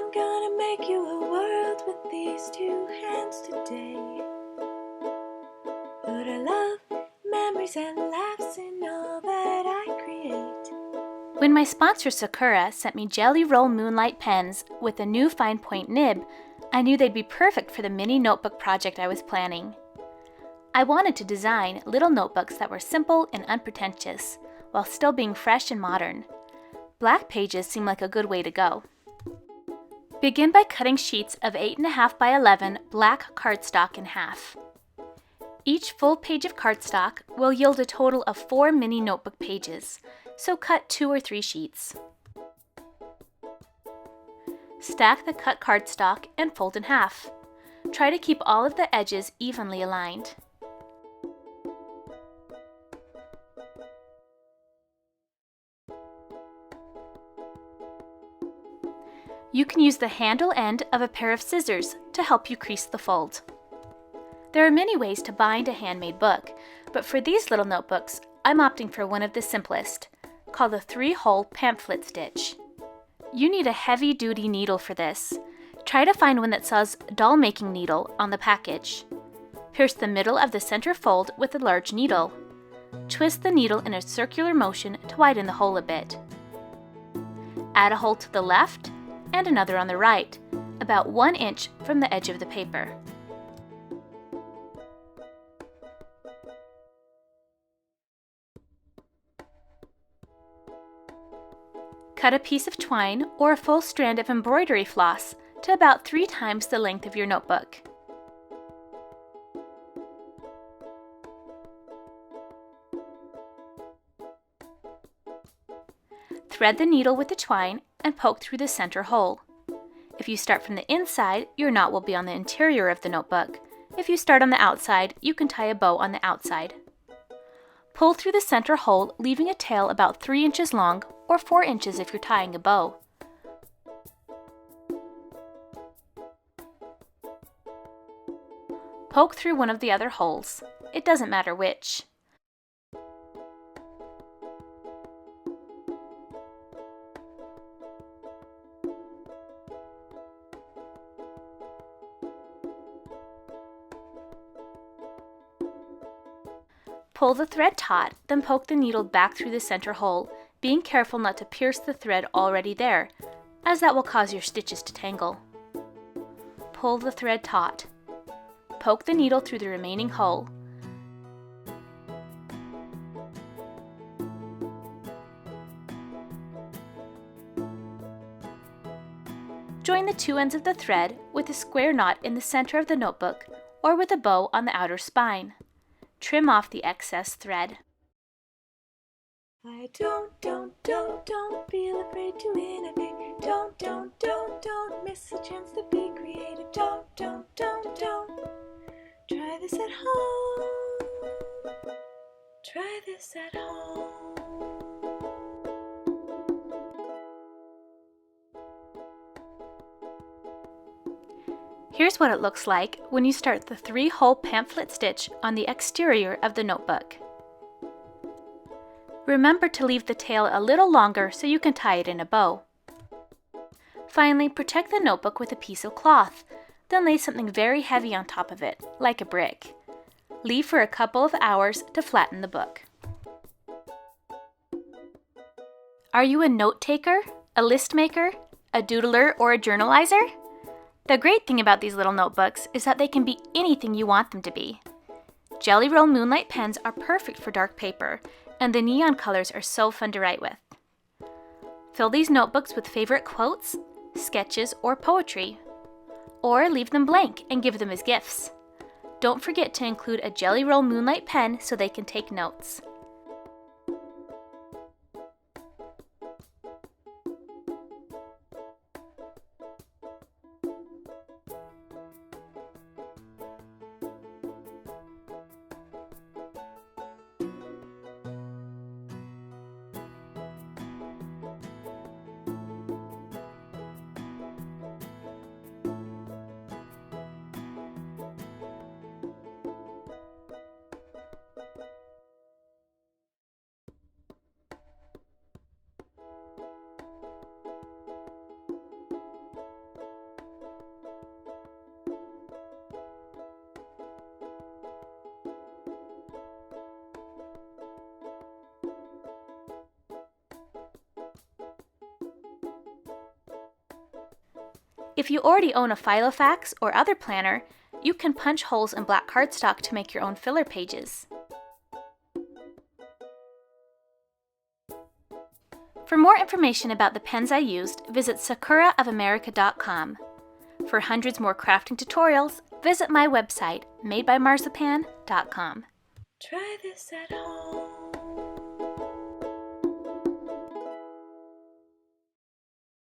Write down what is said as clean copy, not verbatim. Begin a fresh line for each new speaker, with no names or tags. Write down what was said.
I'm gonna make you a world with these two hands today. Put a love, memories and laughs in all that I create.
When my sponsor Sakura sent me Jelly Roll Moonlight pens with a new fine point nib, I knew they'd be perfect for the mini notebook project I was planning. I wanted to design little notebooks that were simple and unpretentious, while still being fresh and modern. Black pages seem like a good way to go. Begin by cutting sheets of 8.5 by 11 black cardstock in half. Each full page of cardstock will yield a total of 4 mini notebook pages, so cut 2 or 3 sheets. Stack the cut cardstock and fold in half. Try to keep all of the edges evenly aligned. You can use the handle end of a pair of scissors to help you crease the fold. There are many ways to bind a handmade book, but for these little notebooks, I'm opting for one of the simplest, called the 3-hole pamphlet stitch. You need a heavy-duty needle for this. Try to find one that says doll making needle on the package. Pierce the middle of the center fold with a large needle. Twist the needle in a circular motion to widen the hole a bit. Add a hole to the left and another on the right, about 1 inch from the edge of the paper. Cut a piece of twine or a full strand of embroidery floss to about 3 times the length of your notebook. Thread the needle with the twine and poke through the center hole. If you start from the inside, your knot will be on the interior of the notebook. If you start on the outside, you can tie a bow on the outside. Pull through the center hole, leaving a tail about 3 inches long or 4 inches if you're tying a bow. Poke through one of the other holes. It doesn't matter which. Pull the thread taut, then poke the needle back through the center hole, being careful not to pierce the thread already there, as that will cause your stitches to tangle. Pull the thread taut. Poke the needle through the remaining hole. Join the 2 ends of the thread with a square knot in the center of the notebook or with a bow on the outer spine. Trim off the excess thread.
I don't feel afraid to innovate. Don't miss a chance to be creative. Don't. Try this at home. Try this at home.
Here's what it looks like when you start the 3-hole pamphlet stitch on the exterior of the notebook. Remember to leave the tail a little longer so you can tie it in a bow. Finally, protect the notebook with a piece of cloth, then lay something very heavy on top of it, like a brick. Leave for a couple of hours to flatten the book. Are you a note taker, a list maker, a doodler, or a journalizer? The great thing about these little notebooks is that they can be anything you want them to be. Jelly Roll Moonlight pens are perfect for dark paper, and the neon colors are so fun to write with. Fill these notebooks with favorite quotes, sketches, or poetry. Or leave them blank and give them as gifts. Don't forget to include a Jelly Roll Moonlight pen so they can take notes. If you already own a Filofax or other planner, you can punch holes in black cardstock to make your own filler pages. For more information about the pens I used, visit sakuraofamerica.com. For hundreds more crafting tutorials, visit my website, madebymarzipan.com.
Try this at home.